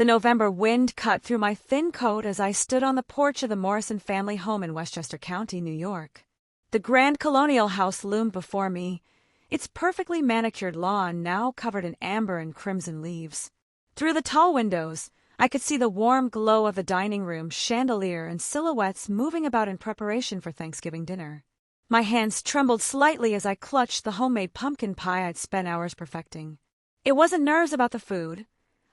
The November wind cut through my thin coat as I stood on the porch of the Morrison family home in Westchester County, New York. The grand colonial house loomed before me, its perfectly manicured lawn now covered in amber and crimson leaves. Through the tall windows, I could see the warm glow of the dining room chandelier and silhouettes moving about in preparation for Thanksgiving dinner. My hands trembled slightly as I clutched the homemade pumpkin pie I'd spent hours perfecting. It wasn't nerves about the food.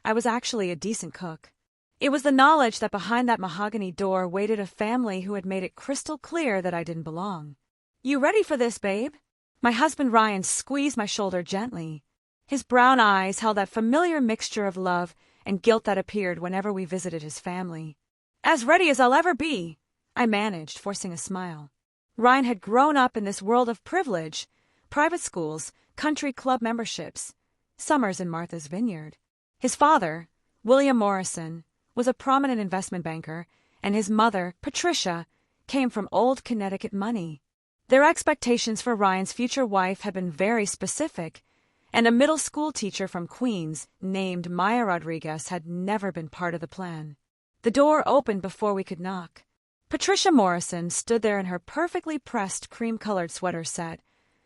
I was actually a decent cook. It was the knowledge that behind that mahogany door waited a family who had made it crystal clear that I didn't belong. "You ready for this, babe?" My husband Ryan squeezed my shoulder gently. His brown eyes held that familiar mixture of love and guilt that appeared whenever we visited his family. "As ready as I'll ever be," I managed, forcing a smile. Ryan had grown up in this world of privilege, private schools, country club memberships, summers in Martha's Vineyard. His father, William Morrison, was a prominent investment banker, and his mother, Patricia, came from old Connecticut money. Their expectations for Ryan's future wife had been very specific, and a middle school teacher from Queens named Maya Rodriguez had never been part of the plan. The door opened before we could knock. Patricia Morrison stood there in her perfectly pressed cream-colored sweater set,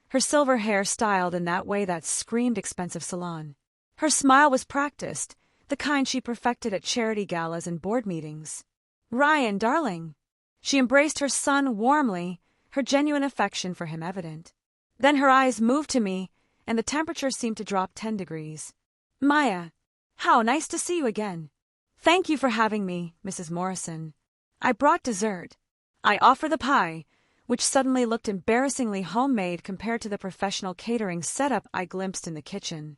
her silver hair styled in that way that screamed expensive salon. Her smile was practiced, the kind she perfected at charity galas and board meetings. "Ryan, darling." She embraced her son warmly, her genuine affection for him evident. Then her eyes moved to me, and the temperature seemed to drop 10 degrees. "Maya, how nice to see you again." "Thank you for having me, Mrs. Morrison. I brought dessert." I offered the pie, which suddenly looked embarrassingly homemade compared to the professional catering setup I glimpsed in the kitchen.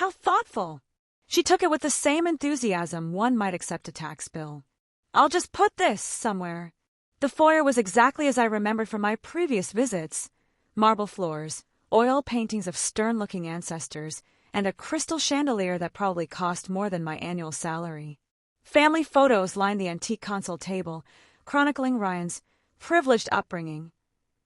"How thoughtful." She took it with the same enthusiasm one might accept a tax bill. "I'll just put this somewhere." The foyer was exactly as I remembered from my previous visits: marble floors, oil paintings of stern-looking ancestors, and a crystal chandelier that probably cost more than my annual salary. Family photos lined the antique console table, chronicling Ryan's privileged upbringing,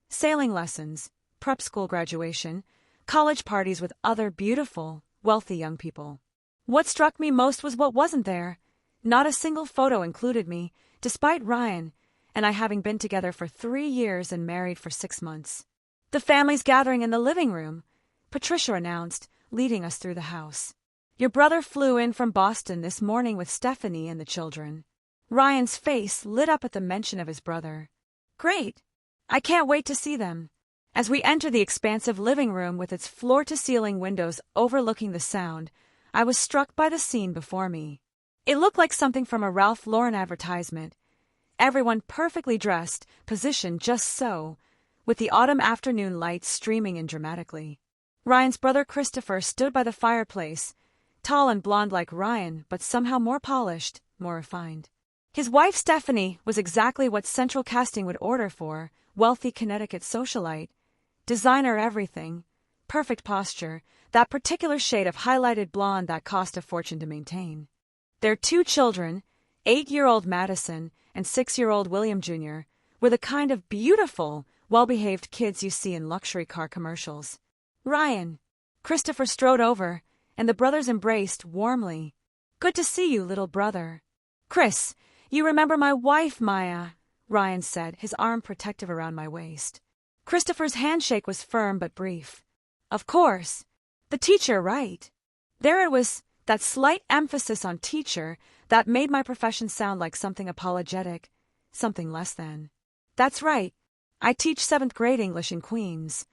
sailing lessons, prep school graduation, college parties with other beautiful, wealthy young people. What struck me most was what wasn't there. Not a single photo included me, despite Ryan and I having been together for 3 years and married for 6 months. "The family's gathering in the living room," Patricia announced, leading us through the house. "Your brother flew in from Boston this morning with Stephanie and the children." Ryan's face lit up at the mention of his brother. "Great! I can't wait to see them." As we entered the expansive living room with its floor-to-ceiling windows overlooking the Sound, I was struck by the scene before me. It looked like something from a Ralph Lauren advertisement. Everyone perfectly dressed, positioned just so, with the autumn afternoon light streaming in dramatically. Ryan's brother Christopher stood by the fireplace, tall and blonde like Ryan, but somehow more polished, more refined. His wife Stephanie was exactly what central casting would order for: wealthy Connecticut socialite, designer everything, perfect posture, that particular shade of highlighted blonde that cost a fortune to maintain. Their 2 children, 8-year-old Madison and 6-year-old William Jr., were the kind of beautiful, well-behaved kids you see in luxury car commercials. "Ryan." Christopher strode over, and the brothers embraced warmly. "Good to see you, little brother." "Chris, you remember my wife, Maya," Ryan said, his arm protective around my waist. Christopher's handshake was firm but brief. "Of course. The teacher, right?" There it was, that slight emphasis on teacher, that made my profession sound like something apologetic, something less than. "That's right. I teach 7th grade English in Queens."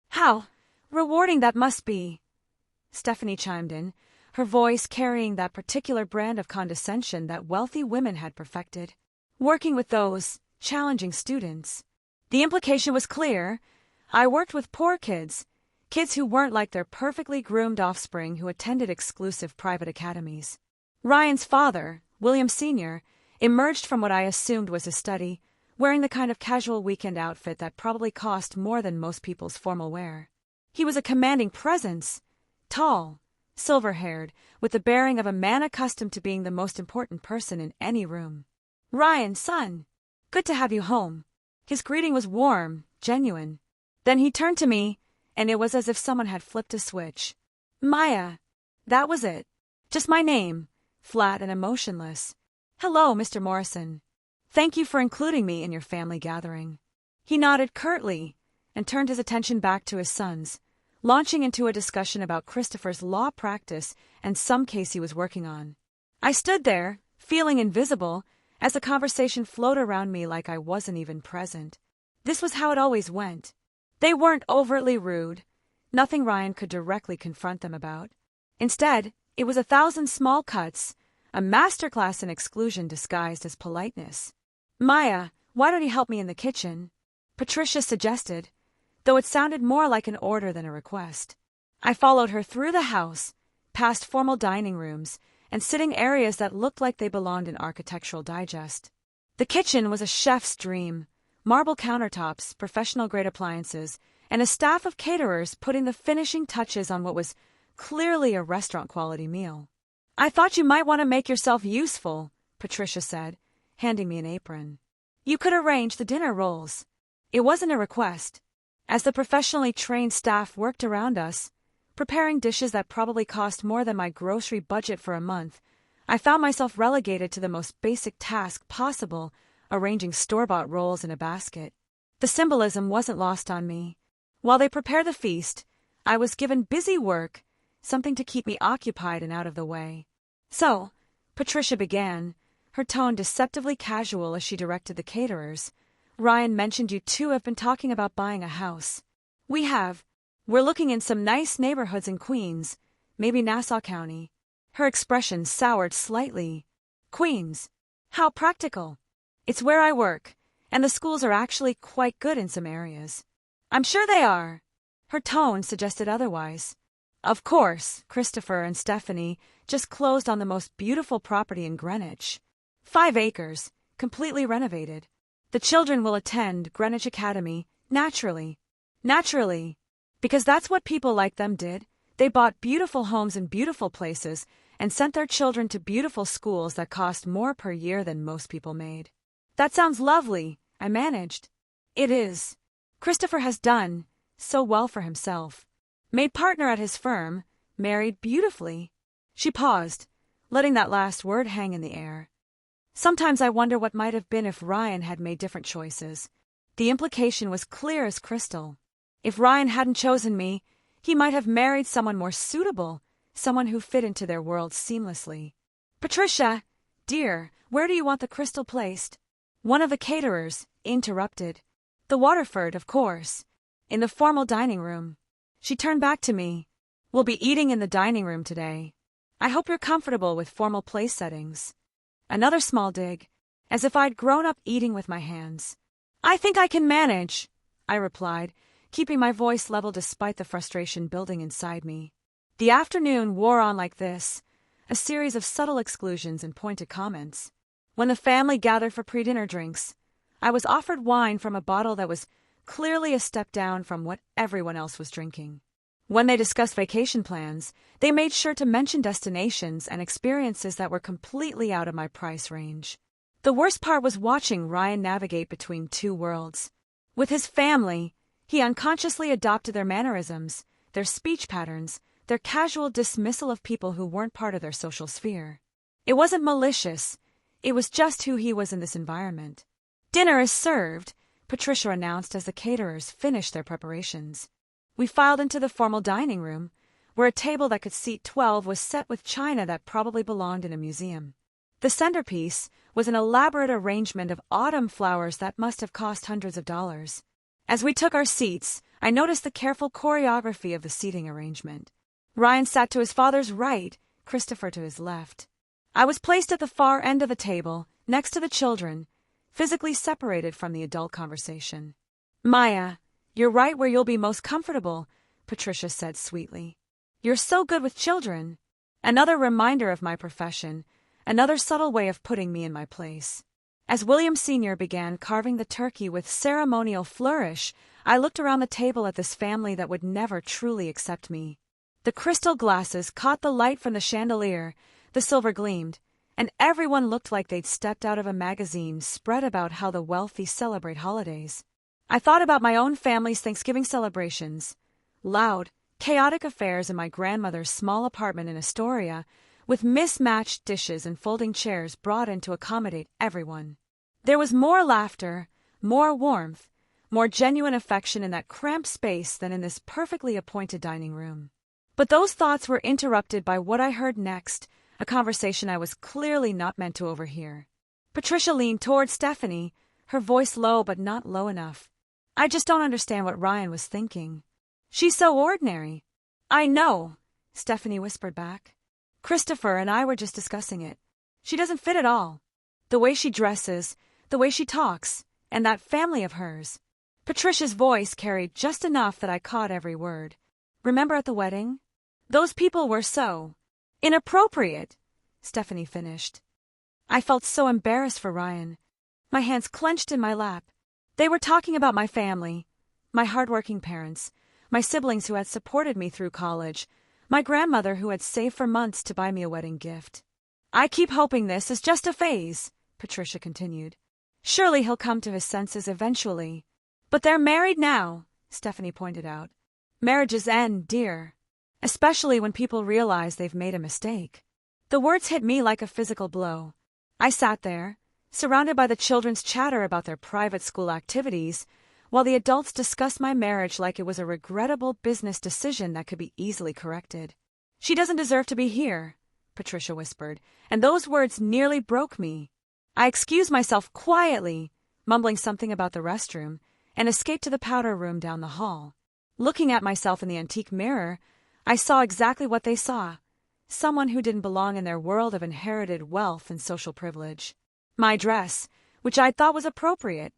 "How rewarding that must be," Stephanie chimed in, her voice carrying that particular brand of condescension that wealthy women had perfected. "Working with those challenging students." The implication was clear. I worked with poor kids who weren't like their perfectly groomed offspring who attended exclusive private academies. Ryan's father, William Sr., emerged from what I assumed was his study, wearing the kind of casual weekend outfit that probably cost more than most people's formal wear. He was a commanding presence, tall, silver-haired, with the bearing of a man accustomed to being the most important person in any room. "Ryan, son, good to have you home." His greeting was warm, genuine. Then he turned to me, and it was as if someone had flipped a switch. "Maya." That was it. Just my name, flat and emotionless. "Hello, Mr. Morrison. Thank you for including me in your family gathering." He nodded curtly and turned his attention back to his sons, launching into a discussion about Christopher's law practice and some case he was working on. I stood there, feeling invisible, as the conversation flowed around me like I wasn't even present. This was how it always went. They weren't overtly rude, nothing Ryan could directly confront them about. Instead, it was 1,000 small cuts, a masterclass in exclusion disguised as politeness. "Maya, why don't you help me in the kitchen?" Patricia suggested, though it sounded more like an order than a request. I followed her through the house, past formal dining rooms, and sitting areas that looked like they belonged in Architectural Digest. The kitchen was a chef's dream: marble countertops, professional-grade appliances, and a staff of caterers putting the finishing touches on what was clearly a restaurant-quality meal. "I thought you might want to make yourself useful," Patricia said, handing me an apron. "You could arrange the dinner rolls." It wasn't a request. As the professionally trained staff worked around us, preparing dishes that probably cost more than my grocery budget for a month, I found myself relegated to the most basic task possible: arranging store-bought rolls in a basket. The symbolism wasn't lost on me. While they prepared the feast, I was given busy work, something to keep me occupied and out of the way. "So," Patricia began, her tone deceptively casual as she directed the caterers, "Ryan mentioned you two have been talking about buying a house." "We have. We're looking in some nice neighborhoods in Queens, maybe Nassau County." Her expression soured slightly. "Queens? How practical." "It's where I work, and the schools are actually quite good in some areas." "I'm sure they are." Her tone suggested otherwise. "Of course, Christopher and Stephanie just closed on the most beautiful property in Greenwich. 5 acres, completely renovated. The children will attend Greenwich Academy, naturally. Naturally. Because that's what people like them did. They bought beautiful homes in beautiful places and sent their children to beautiful schools that cost more per year than most people made." "That sounds lovely," I managed. "It is. Christopher has done so well for himself. Made partner at his firm, married beautifully." She paused, letting that last word hang in the air. Sometimes I wonder what might have been if Ryan had made different choices. The implication was clear as crystal. If Ryan hadn't chosen me, he might have married someone more suitable, someone who fit into their world seamlessly. "Patricia, dear, where do you want the crystal placed?" One of the caterers interrupted. "The Waterford, of course. In the formal dining room." She turned back to me. "We'll be eating in the dining room today. I hope you're comfortable with formal place settings." Another small dig, as if I'd grown up eating with my hands. "I think I can manage," I replied, keeping my voice level despite the frustration building inside me. The afternoon wore on like this, a series of subtle exclusions and pointed comments. When the family gathered for pre-dinner drinks, I was offered wine from a bottle that was clearly a step down from what everyone else was drinking. When they discussed vacation plans, they made sure to mention destinations and experiences that were completely out of my price range. The worst part was watching Ryan navigate between two worlds. With his family, he unconsciously adopted their mannerisms, their speech patterns, their casual dismissal of people who weren't part of their social sphere. It wasn't malicious, it was just who he was in this environment. "Dinner is served," Patricia announced as the caterers finished their preparations. We filed into the formal dining room, where a table that could seat 12 was set with china that probably belonged in a museum. The centerpiece was an elaborate arrangement of autumn flowers that must have cost hundreds of dollars. As we took our seats, I noticed the careful choreography of the seating arrangement. Ryan sat to his father's right, Christopher to his left. I was placed at the far end of the table, next to the children, physically separated from the adult conversation. "Maya, you're right where you'll be most comfortable," Patricia said sweetly. "You're so good with children." Another reminder of my profession, another subtle way of putting me in my place. As William Sr. began carving the turkey with ceremonial flourish, I looked around the table at this family that would never truly accept me. The crystal glasses caught the light from the chandelier, the silver gleamed, and everyone looked like they'd stepped out of a magazine spread about how the wealthy celebrate holidays. I thought about my own family's Thanksgiving celebrations. Loud, chaotic affairs in my grandmother's small apartment in Astoria, with mismatched dishes and folding chairs brought in to accommodate everyone. There was more laughter, more warmth, more genuine affection in that cramped space than in this perfectly appointed dining room. But those thoughts were interrupted by what I heard next, a conversation I was clearly not meant to overhear. Patricia leaned toward Stephanie, her voice low but not low enough. "I just don't understand what Ryan was thinking. She's so ordinary." "I know," Stephanie whispered back. "Christopher and I were just discussing it. She doesn't fit at all. The way she dresses, the way she talks, and that family of hers." Patricia's voice carried just enough that I caught every word. "Remember at the wedding? Those people were so inappropriate," Stephanie finished. I felt so embarrassed for Ryan. My hands clenched in my lap. They were talking about my family, my hardworking parents, my siblings who had supported me through college, my grandmother who had saved for months to buy me a wedding gift. "I keep hoping this is just a phase," Patricia continued. "Surely he'll come to his senses eventually." "But they're married now," Stephanie pointed out. "Marriages end, dear, especially when people realize they've made a mistake." The words hit me like a physical blow. I sat there, surrounded by the children's chatter about their private school activities, while the adults discussed my marriage like it was a regrettable business decision that could be easily corrected. "She doesn't deserve to be here," Patricia whispered, and those words nearly broke me. I excused myself quietly, mumbling something about the restroom, and escaped to the powder room down the hall. Looking at myself in the antique mirror, I saw exactly what they saw: someone who didn't belong in their world of inherited wealth and social privilege. My dress, which I thought was appropriate,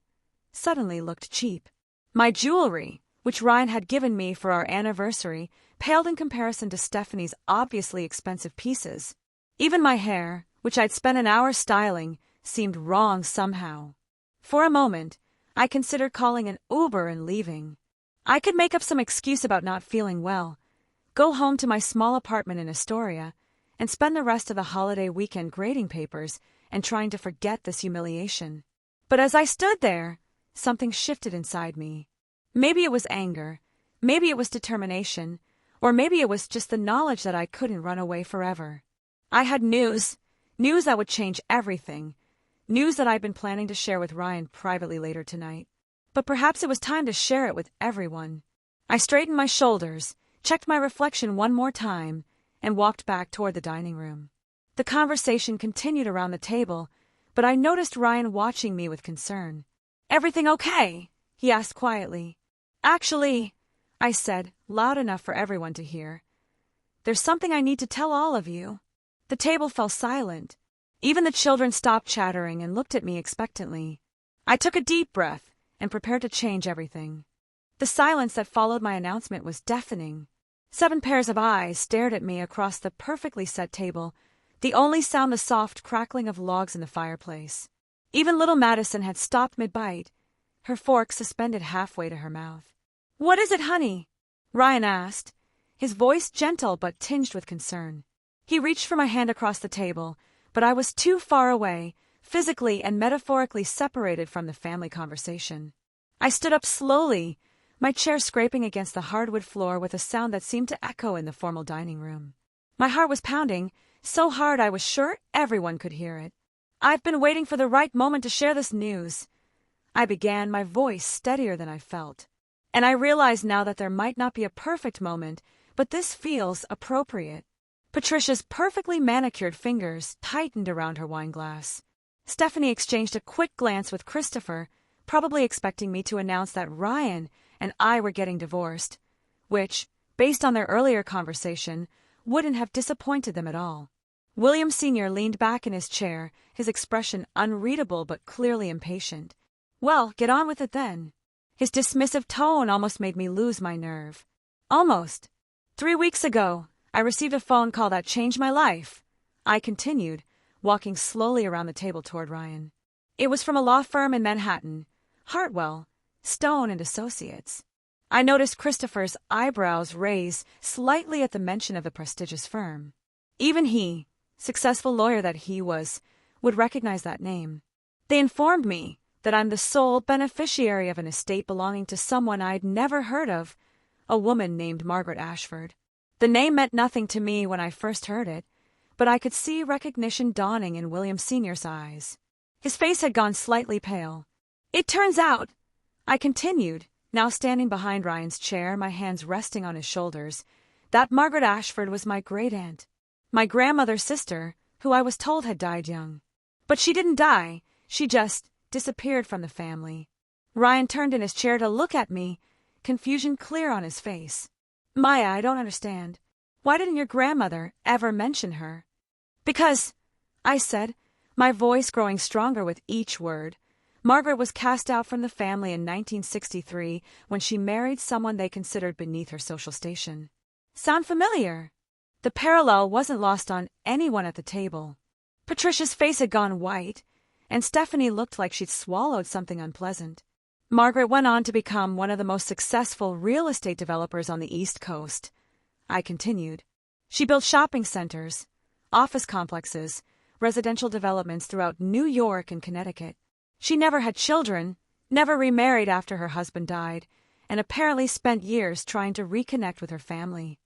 suddenly looked cheap. My jewelry, which Ryan had given me for our anniversary, paled in comparison to Stephanie's obviously expensive pieces. Even my hair, which I'd spent an hour styling, seemed wrong somehow. For a moment, I considered calling an Uber and leaving. I could make up some excuse about not feeling well, go home to my small apartment in Astoria, and spend the rest of the holiday weekend grading papers and trying to forget this humiliation. But as I stood there, something shifted inside me. Maybe it was anger, maybe it was determination, or maybe it was just the knowledge that I couldn't run away forever. I had news that would change everything, news that I'd been planning to share with Ryan privately later tonight. But perhaps it was time to share it with everyone. I straightened my shoulders, checked my reflection one more time, and walked back toward the dining room. The conversation continued around the table, but I noticed Ryan watching me with concern. "Everything okay?" he asked quietly. "Actually," I said, loud enough for everyone to hear, "there's something I need to tell all of you." The table fell silent. Even the children stopped chattering and looked at me expectantly. I took a deep breath and prepared to change everything. The silence that followed my announcement was deafening. 7 pairs of eyes stared at me across the perfectly set table, the only sound the soft crackling of logs in the fireplace. Even little Madison had stopped mid-bite, her fork suspended halfway to her mouth. "What is it, honey?" Ryan asked, his voice gentle but tinged with concern. He reached for my hand across the table, but I was too far away, physically and metaphorically separated from the family conversation. I stood up slowly, my chair scraping against the hardwood floor with a sound that seemed to echo in the formal dining room. My heart was pounding, so hard I was sure everyone could hear it. "I've been waiting for the right moment to share this news," I began, my voice steadier than I felt. "And I realize now that there might not be a perfect moment, but this feels appropriate." Patricia's perfectly manicured fingers tightened around her wineglass. Stephanie exchanged a quick glance with Christopher, probably expecting me to announce that Ryan and I were getting divorced, which, based on their earlier conversation, wouldn't have disappointed them at all. William Sr. leaned back in his chair, his expression unreadable but clearly impatient. "Well, get on with it then." His dismissive tone almost made me lose my nerve. "Almost. 3 weeks ago, I received a phone call that changed my life," I continued, walking slowly around the table toward Ryan. "It was from a law firm in Manhattan, Hartwell, Stone and Associates." I noticed Christopher's eyebrows raise slightly at the mention of the prestigious firm. Even he, successful lawyer that he was, would recognize that name. "They informed me that I'm the sole beneficiary of an estate belonging to someone I'd never heard of, a woman named Margaret Ashford. The name meant nothing to me when I first heard it, but I could see recognition dawning in William Sr.'s eyes. His face had gone slightly pale. "It turns out," I continued, now standing behind Ryan's chair, my hands resting on his shoulders, "that Margaret Ashford was my great-aunt. My grandmother's sister, who I was told had died young. But she didn't die, she just disappeared from the family." Ryan turned in his chair to look at me, confusion clear on his face. "Maya, I don't understand. Why didn't your grandmother ever mention her?" "Because," I said, my voice growing stronger with each word, "Margaret was cast out from the family in 1963 when she married someone they considered beneath her social station." Sound familiar? The parallel wasn't lost on anyone at the table. Patricia's face had gone white, and Stephanie looked like she'd swallowed something unpleasant. "Margaret went on to become one of the most successful real estate developers on the East Coast," I continued. "She built shopping centers, office complexes, residential developments throughout New York and Connecticut. She never had children, never remarried after her husband died, and apparently spent years trying to reconnect with her family."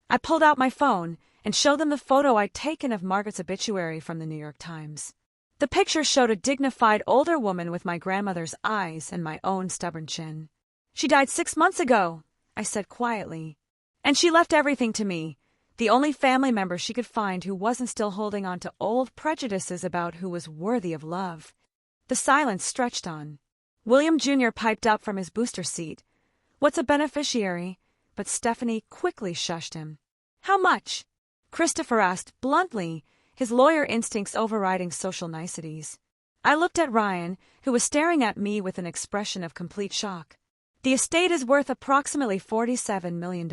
I pulled out my phone and showed them the photo I'd taken of Margaret's obituary from the New York Times. The picture showed a dignified older woman with my grandmother's eyes and my own stubborn chin. "She died 6 months ago," I said quietly. "And she left everything to me, the only family member she could find who wasn't still holding on to old prejudices about who was worthy of love." The silence stretched on. William Jr. piped up from his booster seat. "What's a beneficiary?" But Stephanie quickly shushed him. "How much?" Christopher asked bluntly, his lawyer instincts overriding social niceties. I looked at Ryan, who was staring at me with an expression of complete shock. "The estate is worth approximately $47 million.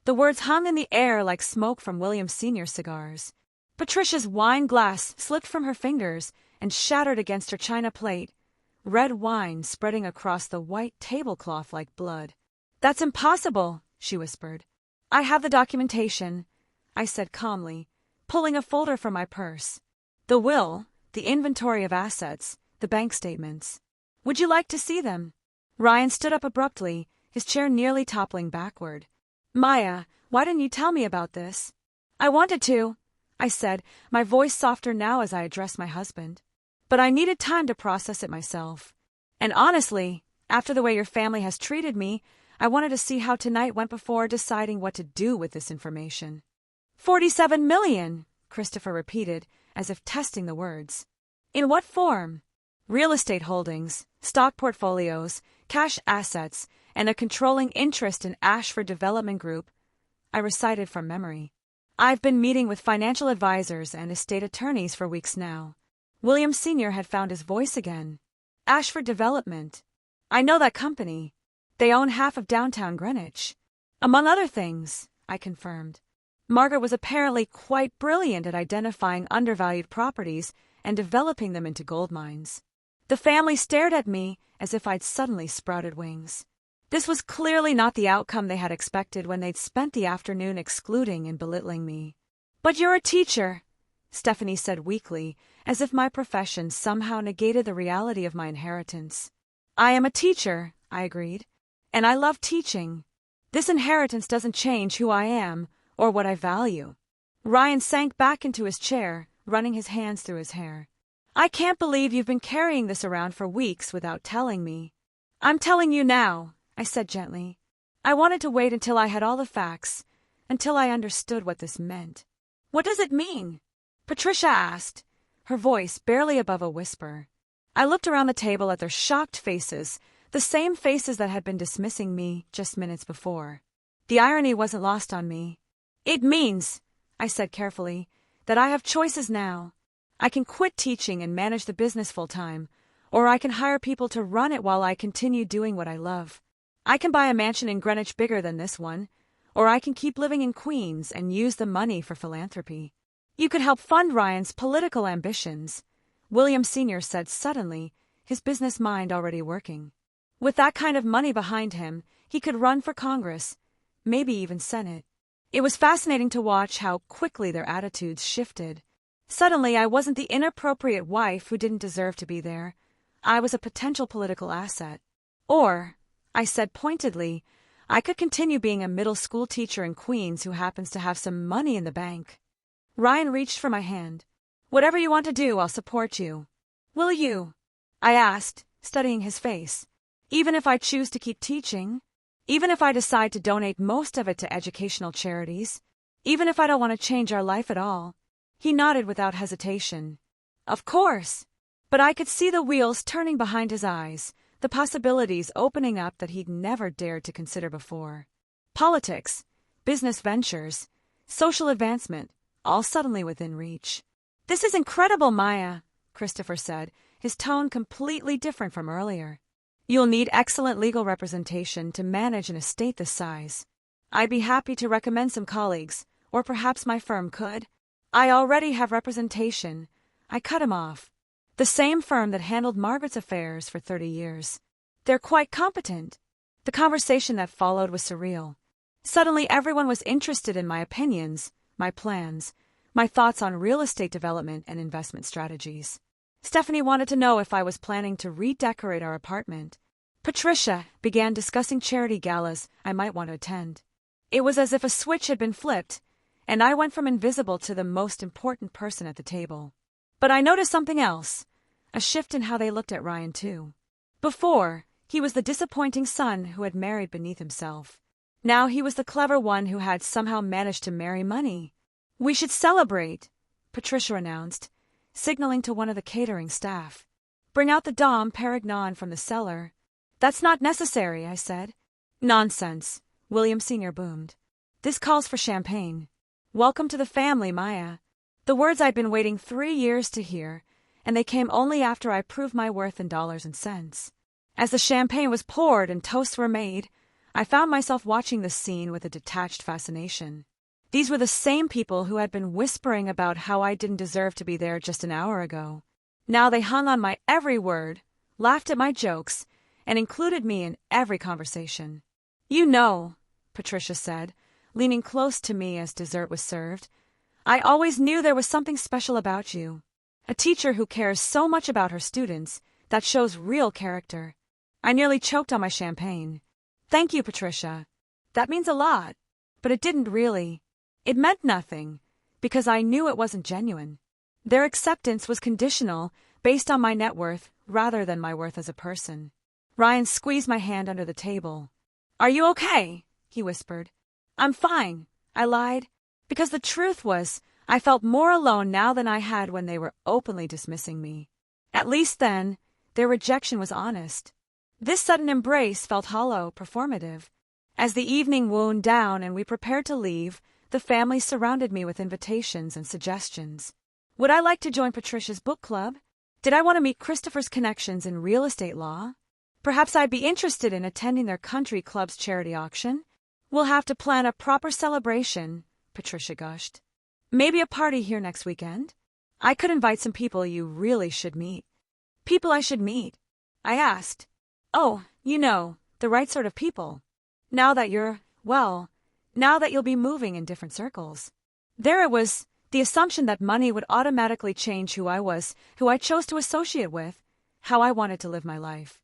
The words hung in the air like smoke from William Sr.'s cigars. Patricia's wine glass slipped from her fingers and shattered against her china plate, red wine spreading across the white tablecloth like blood. "That's impossible," she whispered. "I have the documentation," I said calmly, pulling a folder from my purse. "The will, the inventory of assets, the bank statements. Would you like to see them?" Ryan stood up abruptly, his chair nearly toppling backward. "Maya, why didn't you tell me about this?" "I wanted to," I said, my voice softer now as I addressed my husband. "But I needed time to process it myself. And honestly, after the way your family has treated me, I wanted to see how tonight went before deciding what to do with this information." $47 million, Christopher repeated, as if testing the words. "In what form?" "Real estate holdings, stock portfolios, cash assets, and a controlling interest in Ashford Development Group," I recited from memory. "I've been meeting with financial advisors and estate attorneys for weeks now." William Sr. had found his voice again. "Ashford Development. I know that company. They own half of downtown Greenwich." "Among other things," I confirmed. Margaret was apparently quite brilliant at identifying undervalued properties and developing them into gold mines. The family stared at me as if I'd suddenly sprouted wings. This was clearly not the outcome they had expected when they'd spent the afternoon excluding and belittling me. "But you're a teacher," Stephanie said weakly, as if my profession somehow negated the reality of my inheritance. "I am a teacher," I agreed. "And I love teaching. This inheritance doesn't change who I am or what I value." Ryan sank back into his chair, running his hands through his hair. "I can't believe you've been carrying this around for weeks without telling me." "I'm telling you now," I said gently. "I wanted to wait until I had all the facts, until I understood what this meant." "What does it mean?" Patricia asked, her voice barely above a whisper. I looked around the table at their shocked faces, the same faces that had been dismissing me just minutes before. The irony wasn't lost on me. "It means," I said carefully, "that I have choices now. I can quit teaching and manage the business full-time, or I can hire people to run it while I continue doing what I love. I can buy a mansion in Greenwich bigger than this one, or I can keep living in Queens and use the money for philanthropy. You could help fund Ryan's political ambitions," William Sr. said suddenly, his business mind already working. "With that kind of money behind him, he could run for Congress, maybe even Senate." It was fascinating to watch how quickly their attitudes shifted. Suddenly, I wasn't the inappropriate wife who didn't deserve to be there. I was a potential political asset. Or, I said pointedly, I could continue being a middle school teacher in Queens who happens to have some money in the bank. Ryan reached for my hand. Whatever you want to do, I'll support you. Will you? I asked, studying his face. Even if I choose to keep teaching? Even if I decide to donate most of it to educational charities? Even if I don't want to change our life at all? He nodded without hesitation. Of course. But I could see the wheels turning behind his eyes, the possibilities opening up that he'd never dared to consider before. Politics, business ventures, social advancement, all suddenly within reach. This is incredible, Maya, Christopher said, his tone completely different from earlier. You'll need excellent legal representation to manage an estate this size. I'd be happy to recommend some colleagues, or perhaps my firm could. I already have representation. I cut him off. The same firm that handled Margaret's affairs for 30 years. They're quite competent. The conversation that followed was surreal. Suddenly everyone was interested in my opinions, my plans, my thoughts on real estate development and investment strategies. Stephanie wanted to know if I was planning to redecorate our apartment. Patricia began discussing charity galas I might want to attend. It was as if a switch had been flipped, and I went from invisible to the most important person at the table. But I noticed something else, a shift in how they looked at Ryan too. Before, he was the disappointing son who had married beneath himself. Now he was the clever one who had somehow managed to marry money. We should celebrate, Patricia announced, signaling to one of the catering staff. Bring out the Dom Perignon from the cellar. That's not necessary, I said. Nonsense, William Sr. boomed. This calls for champagne. Welcome to the family, Maya. The words I'd been waiting 3 years to hear, and they came only after I proved my worth in dollars and cents. As the champagne was poured and toasts were made, I found myself watching the scene with a detached fascination. These were the same people who had been whispering about how I didn't deserve to be there just an hour ago. Now they hung on my every word, laughed at my jokes, and included me in every conversation. You know, Patricia said, leaning close to me as dessert was served, I always knew there was something special about you. A teacher who cares so much about her students, that shows real character. I nearly choked on my champagne. Thank you, Patricia. That means a lot. But it didn't really. It meant nothing, because I knew it wasn't genuine. Their acceptance was conditional, based on my net worth rather than my worth as a person. Ryan squeezed my hand under the table. Are you okay? He whispered. I'm fine, I lied, because the truth was, I felt more alone now than I had when they were openly dismissing me. At least then, their rejection was honest. This sudden embrace felt hollow, performative. As the evening wound down and we prepared to leave, the family surrounded me with invitations and suggestions. Would I like to join Patricia's book club? Did I want to meet Christopher's connections in real estate law? Perhaps I'd be interested in attending their country club's charity auction. We'll have to plan a proper celebration, Patricia gushed. Maybe a party here next weekend? I could invite some people you really should meet. People I should meet? I asked. Oh, you know, the right sort of people. Now that you'll be moving in different circles. There it was, the assumption that money would automatically change who I was, who I chose to associate with, how I wanted to live my life.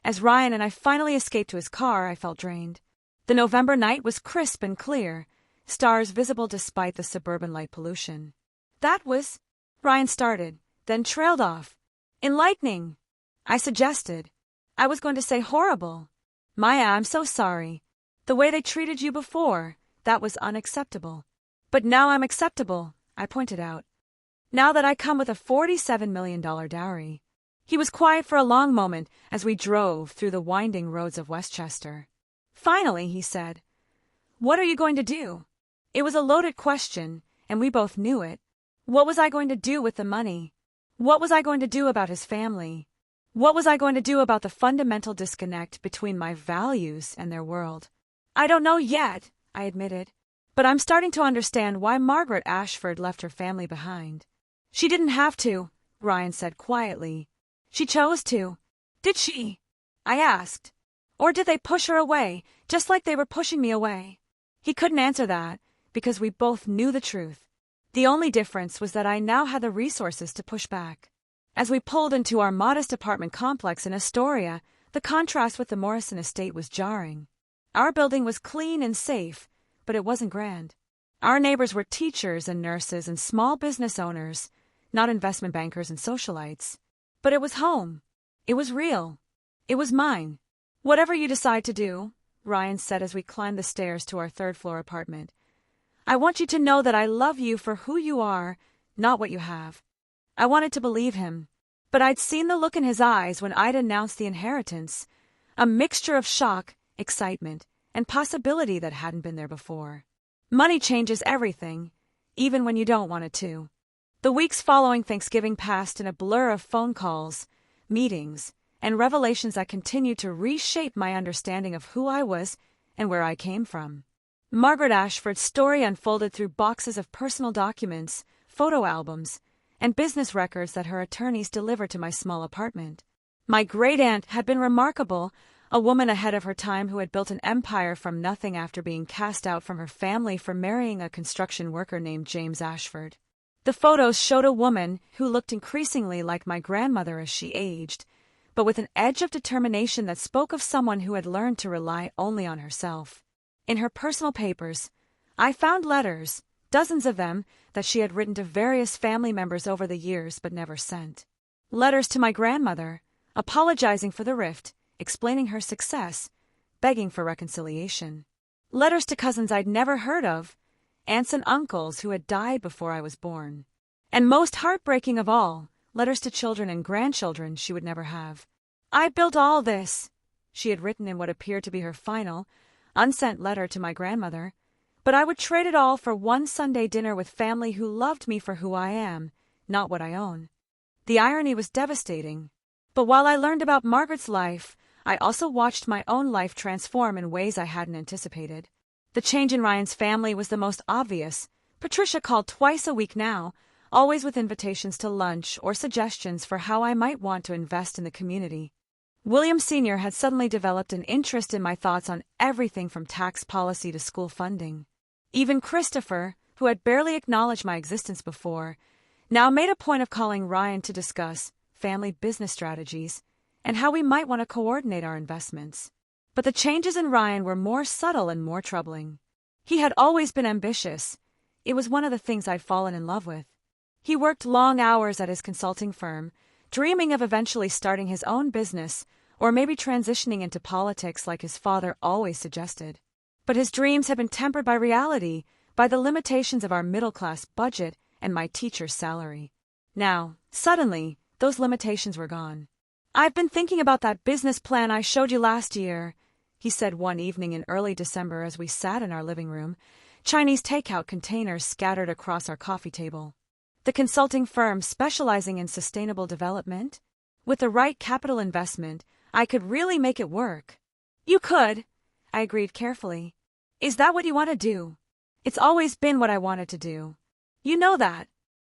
As Ryan and I finally escaped to his car, I felt drained. The November night was crisp and clear, stars visible despite the suburban light pollution. That was, Ryan started, then trailed off. Enlightening, I suggested. I was going to say horrible. Maya, I'm so sorry. The way they treated you before, that was unacceptable. But now I'm acceptable, I pointed out. Now that I come with a $47 million dowry. He was quiet for a long moment as we drove through the winding roads of Westchester. Finally, he said, What are you going to do? It was a loaded question, and we both knew it. What was I going to do with the money? What was I going to do about his family? What was I going to do about the fundamental disconnect between my values and their world? I don't know yet, I admitted, but I'm starting to understand why Margaret Ashford left her family behind. She didn't have to, Ryan said quietly. She chose to. Did she? I asked. Or did they push her away, just like they were pushing me away? He couldn't answer that, because we both knew the truth. The only difference was that I now had the resources to push back. As we pulled into our modest apartment complex in Astoria, the contrast with the Morrison estate was jarring. Our building was clean and safe, but it wasn't grand. Our neighbors were teachers and nurses and small business owners, not investment bankers and socialites. But it was home. It was real. It was mine. Whatever you decide to do, Ryan said as we climbed the stairs to our third-floor apartment, I want you to know that I love you for who you are, not what you have. I wanted to believe him, but I'd seen the look in his eyes when I'd announced the inheritance, a mixture of shock, excitement, and possibility that hadn't been there before. Money changes everything, even when you don't want it to. The weeks following Thanksgiving passed in a blur of phone calls, meetings, and revelations that continued to reshape my understanding of who I was and where I came from. Margaret Ashford's story unfolded through boxes of personal documents, photo albums, and business records that her attorneys delivered to my small apartment. My great-aunt had been remarkable, a woman ahead of her time who had built an empire from nothing after being cast out from her family for marrying a construction worker named James Ashford. The photos showed a woman who looked increasingly like my grandmother as she aged, but with an edge of determination that spoke of someone who had learned to rely only on herself. In her personal papers, I found letters, dozens of them, that she had written to various family members over the years but never sent. Letters to my grandmother, apologizing for the rift, explaining her success, begging for reconciliation. Letters to cousins I'd never heard of, aunts and uncles who had died before I was born. And most heartbreaking of all, letters to children and grandchildren she would never have. I built all this, she had written in what appeared to be her final, unsent letter to my grandmother, but I would trade it all for one Sunday dinner with family who loved me for who I am, not what I own. The irony was devastating. But while I learned about Margaret's life, I also watched my own life transform in ways I hadn't anticipated. The change in Ryan's family was the most obvious. Patricia called twice a week now, always with invitations to lunch or suggestions for how I might want to invest in the community. William Sr. had suddenly developed an interest in my thoughts on everything from tax policy to school funding. Even Christopher, who had barely acknowledged my existence before, now made a point of calling Ryan to discuss family business strategies and how we might want to coordinate our investments. But the changes in Ryan were more subtle and more troubling. He had always been ambitious. It was one of the things I'd fallen in love with. He worked long hours at his consulting firm, dreaming of eventually starting his own business or maybe transitioning into politics like his father always suggested. But his dreams had been tempered by reality, by the limitations of our middle-class budget and my teacher's salary. Now, suddenly, those limitations were gone. I've been thinking about that business plan I showed you last year, he said one evening in early December as we sat in our living room, Chinese takeout containers scattered across our coffee table. The consulting firm specializing in sustainable development? With the right capital investment, I could really make it work. You could, I agreed carefully. Is that what you want to do? It's always been what I wanted to do. You know that.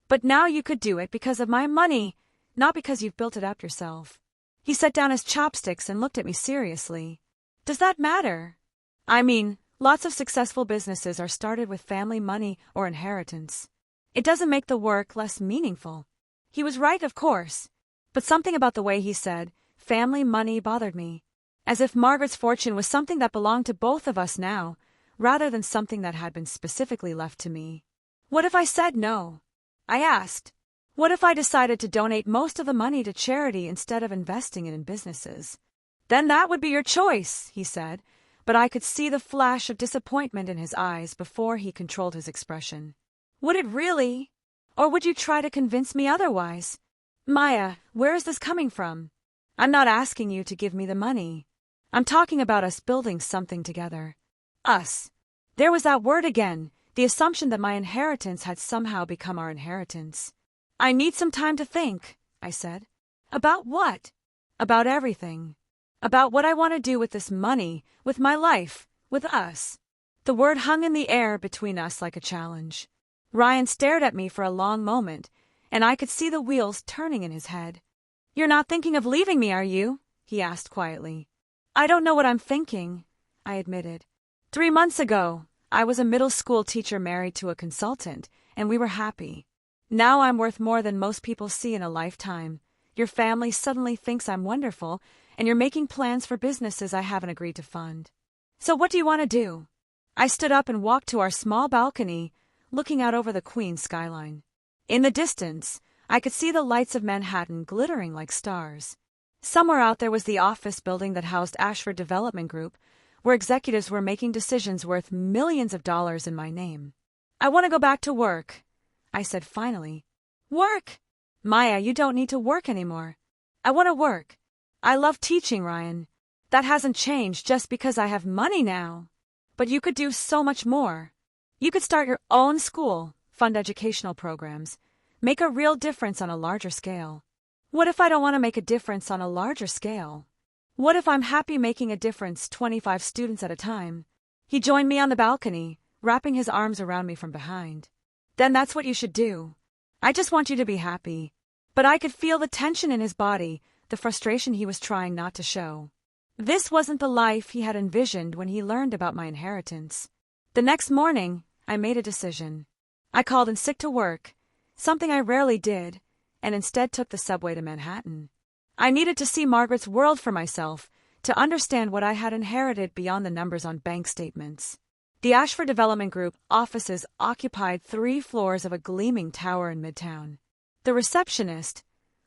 But now you could do it because of my money, not because you've built it up yourself. He set down his chopsticks and looked at me seriously. Does that matter? I mean, lots of successful businesses are started with family money or inheritance. It doesn't make the work less meaningful. He was right, of course. But something about the way he said, family money, bothered me. As if Margaret's fortune was something that belonged to both of us now, rather than something that had been specifically left to me. What if I said no? I asked. What if I decided to donate most of the money to charity instead of investing it in businesses? Then that would be your choice, he said, but I could see the flash of disappointment in his eyes before he controlled his expression. Would it really? Or would you try to convince me otherwise? Maya, where is this coming from? I'm not asking you to give me the money. I'm talking about us building something together. Us. There was that word again, the assumption that my inheritance had somehow become our inheritance. I need some time to think, I said. About what? About everything. About what I want to do with this money, with my life, with us. The word hung in the air between us like a challenge. Ryan stared at me for a long moment, and I could see the wheels turning in his head. You're not thinking of leaving me, are you? He asked quietly. I don't know what I'm thinking, I admitted. 3 months ago, I was a middle school teacher married to a consultant, and we were happy. Now I'm worth more than most people see in a lifetime. Your family suddenly thinks I'm wonderful, and you're making plans for businesses I haven't agreed to fund. So what do you want to do? I stood up and walked to our small balcony, looking out over the Queens skyline. In the distance, I could see the lights of Manhattan glittering like stars. Somewhere out there was the office building that housed Ashford Development Group, where executives were making decisions worth millions of dollars in my name. "I want to go back to work," I said finally. "Work? Maya, you don't need to work anymore." "I want to work. I love teaching, Ryan. That hasn't changed just because I have money now. But you could do so much more. You could start your own school, fund educational programs, make a real difference on a larger scale." "What if I don't want to make a difference on a larger scale? What if I'm happy making a difference 25 students at a time?" He joined me on the balcony, wrapping his arms around me from behind. "Then that's what you should do. I just want you to be happy." But I could feel the tension in his body, the frustration he was trying not to show. This wasn't the life he had envisioned when he learned about my inheritance. The next morning, I made a decision. I called in sick to work, something I rarely did, and instead took the subway to Manhattan. I needed to see Margaret's world for myself, to understand what I had inherited beyond the numbers on bank statements. The Ashford Development Group offices occupied 3 floors of a gleaming tower in Midtown. The receptionist,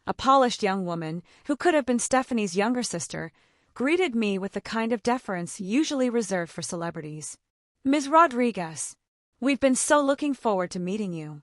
a polished young woman who could have been Stephanie's younger sister, greeted me with the kind of deference usually reserved for celebrities. "Ms. Rodriguez, we've been so looking forward to meeting you.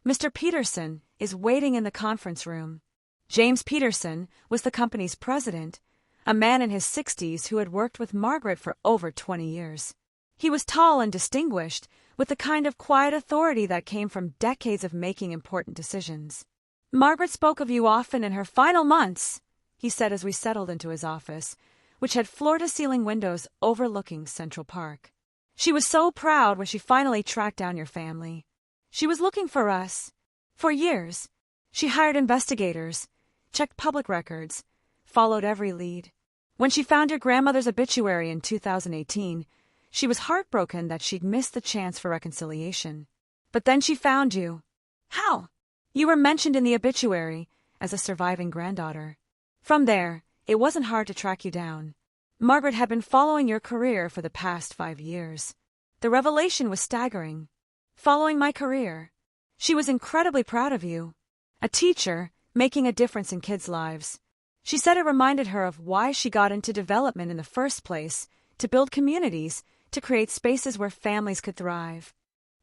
Mr. Peterson is waiting in the conference room." James Peterson was the company's president, a man in his 60s who had worked with Margaret for over 20 years. He was tall and distinguished, with the kind of quiet authority that came from decades of making important decisions. "Margaret spoke of you often in her final months," he said as we settled into his office, which had floor-to-ceiling windows overlooking Central Park. "She was so proud when she finally tracked down your family. She was looking for us. For years, she hired investigators, checked public records, followed every lead. When she found your grandmother's obituary in 2018, she was heartbroken that she'd missed the chance for reconciliation. But then she found you." "How?" "You were mentioned in the obituary as a surviving granddaughter. From there, it wasn't hard to track you down. Margaret had been following your career for the past 5 years. The revelation was staggering. Following my career. She was incredibly proud of you. A teacher, making a difference in kids' lives. She said it reminded her of why she got into development in the first place, to build communities, to create spaces where families could thrive."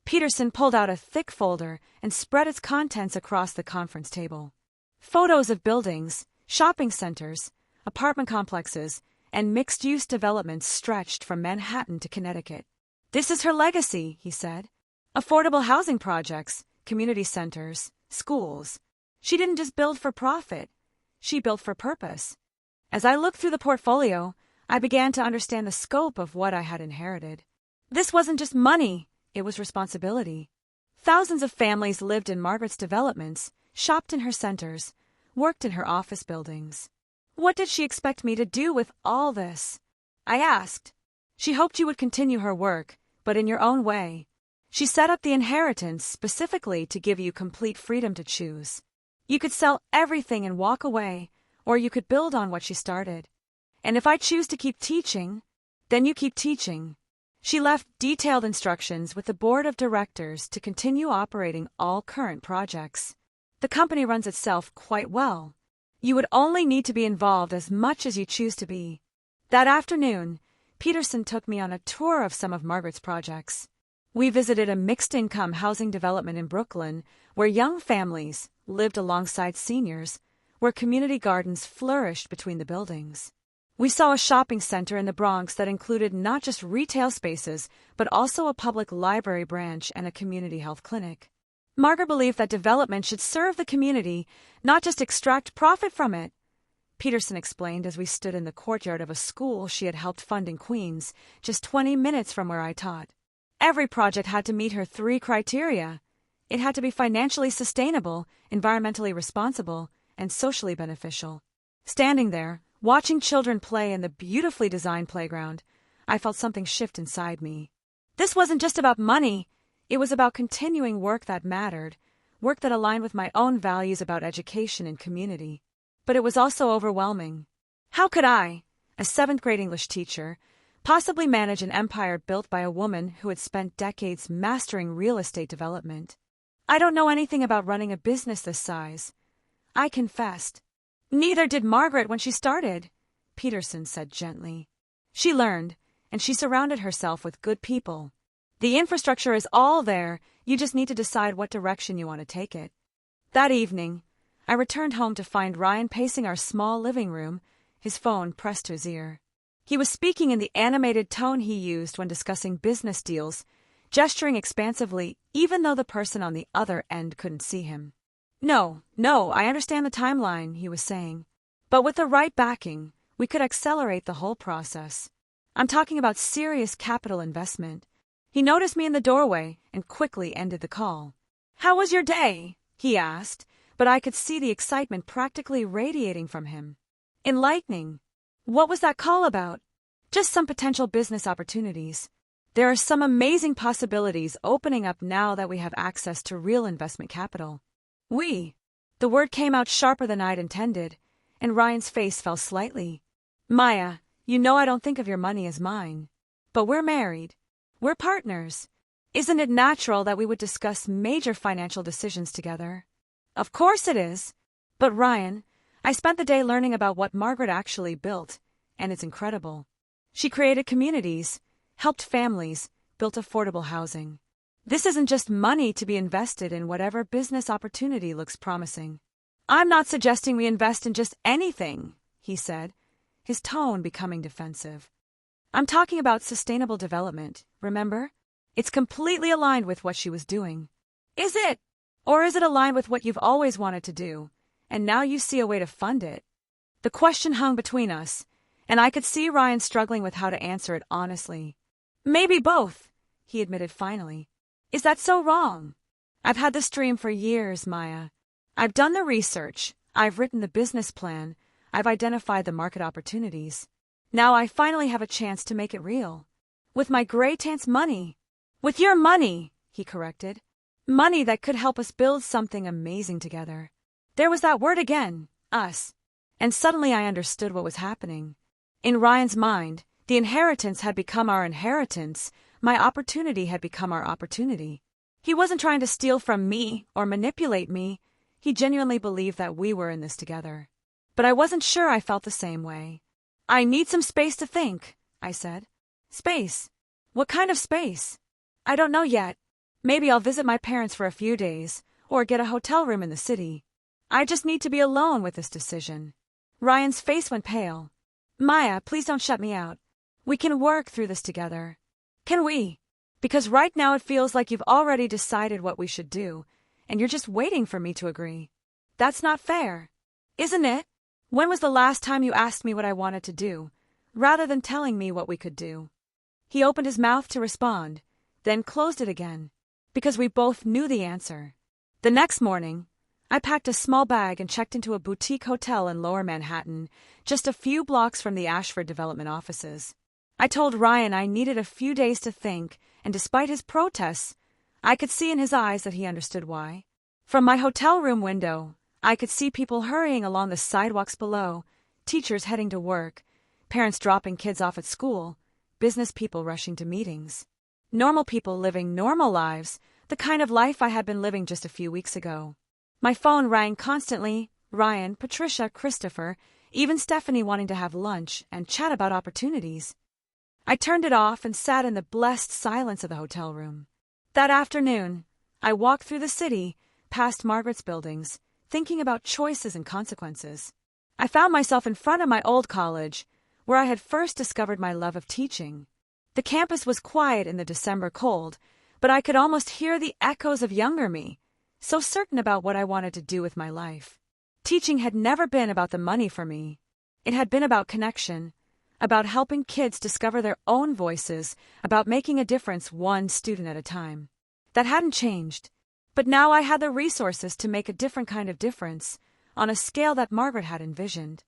Peterson pulled out a thick folder and spread its contents across the conference table. Photos of buildings, shopping centers, apartment complexes, and mixed-use developments stretched from Manhattan to Connecticut. "This is her legacy," he said. "Affordable housing projects, community centers, schools. She didn't just build for profit. She built for purpose." As I looked through the portfolio, I began to understand the scope of what I had inherited. This wasn't just money, it was responsibility. Thousands of families lived in Margaret's developments, shopped in her centers, worked in her office buildings. What did she expect me to do with all this? I asked. She hoped you would continue her work, but in your own way. She set up the inheritance specifically to give you complete freedom to choose. You could sell everything and walk away, or you could build on what she started. And if I choose to keep teaching, then you keep teaching. She left detailed instructions with the board of directors to continue operating all current projects. The company runs itself quite well. You would only need to be involved as much as you choose to be. That afternoon, Peterson took me on a tour of some of Margaret's projects. We visited a mixed-income housing development in Brooklyn where young families lived alongside seniors, where community gardens flourished between the buildings. We saw a shopping center in the Bronx that included not just retail spaces, but also a public library branch and a community health clinic. Margaret believed that development should serve the community, not just extract profit from it. Peterson explained as we stood in the courtyard of a school she had helped fund in Queens, just 20 minutes from where I taught. Every project had to meet her 3 criteria. It had to be financially sustainable, environmentally responsible, and socially beneficial. Standing there, watching children play in the beautifully designed playground, I felt something shift inside me. This wasn't just about money. It was about continuing work that mattered, work that aligned with my own values about education and community. But it was also overwhelming. How could I, a 7th-grade English teacher, Possibly manage an empire built by a woman who had spent decades mastering real estate development. I don't know anything about running a business this size, I confessed. Neither did Margaret when she started, Peterson said gently. She learned, and she surrounded herself with good people. The infrastructure is all there, you just need to decide what direction you want to take it. That evening, I returned home to find Ryan pacing our small living room, his phone pressed to his ear. He was speaking in the animated tone he used when discussing business deals, gesturing expansively even though the person on the other end couldn't see him. No, I understand the timeline, he was saying. But with the right backing, we could accelerate the whole process. I'm talking about serious capital investment. He noticed me in the doorway and quickly ended the call. How was your day? He asked, but I could see the excitement practically radiating from him. Enlightening. What was that call about? Just some potential business opportunities. There are some amazing possibilities opening up now that we have access to real investment capital. The word came out sharper than I'd intended, and Ryan's face fell slightly. Maya, you know I don't think of your money as mine. But we're married. We're partners. Isn't it natural that we would discuss major financial decisions together? Of course it is. But Ryan, I spent the day learning about what Margaret actually built, and it's incredible. She created communities, helped families, built affordable housing. This isn't just money to be invested in whatever business opportunity looks promising. I'm not suggesting we invest in just anything, he said, his tone becoming defensive. I'm talking about sustainable development, remember? It's completely aligned with what she was doing. Is it? Or is it aligned with what you've always wanted to do, and now you see a way to fund it? The question hung between us, and I could see Ryan struggling with how to answer it honestly. Maybe both, he admitted finally. Is that so wrong? I've had this dream for years, Maya. I've done the research, I've written the business plan, I've identified the market opportunities. Now I finally have a chance to make it real. With my great aunt's money. With your money, he corrected. Money that could help us build something amazing together. There was that word again, us. And suddenly I understood what was happening. In Ryan's mind, the inheritance had become our inheritance, my opportunity had become our opportunity. He wasn't trying to steal from me or manipulate me. He genuinely believed that we were in this together. But I wasn't sure I felt the same way. I need some space to think, I said. Space? What kind of space? I don't know yet. Maybe I'll visit my parents for a few days, or get a hotel room in the city. I just need to be alone with this decision. Ryan's face went pale. Maya, please don't shut me out. We can work through this together. Can we? Because right now it feels like you've already decided what we should do, and you're just waiting for me to agree. That's not fair. Isn't it? When was the last time you asked me what I wanted to do, rather than telling me what we could do? He opened his mouth to respond, then closed it again, because we both knew the answer. The next morning, I packed a small bag and checked into a boutique hotel in Lower Manhattan, just a few blocks from the Ashford Development offices. I told Ryan I needed a few days to think, and despite his protests, I could see in his eyes that he understood why. From my hotel room window, I could see people hurrying along the sidewalks below, teachers heading to work, parents dropping kids off at school, business people rushing to meetings. Normal people living normal lives, the kind of life I had been living just a few weeks ago. My phone rang constantly, Ryan, Patricia, Christopher, even Stephanie wanting to have lunch and chat about opportunities. I turned it off and sat in the blessed silence of the hotel room. That afternoon, I walked through the city, past Margaret's buildings, thinking about choices and consequences. I found myself in front of my old college, where I had first discovered my love of teaching. The campus was quiet in the December cold, but I could almost hear the echoes of younger me, so certain about what I wanted to do with my life. Teaching had never been about the money for me. It had been about connection, about helping kids discover their own voices, about making a difference one student at a time. That hadn't changed, but now I had the resources to make a different kind of difference, on a scale that Margaret had envisioned.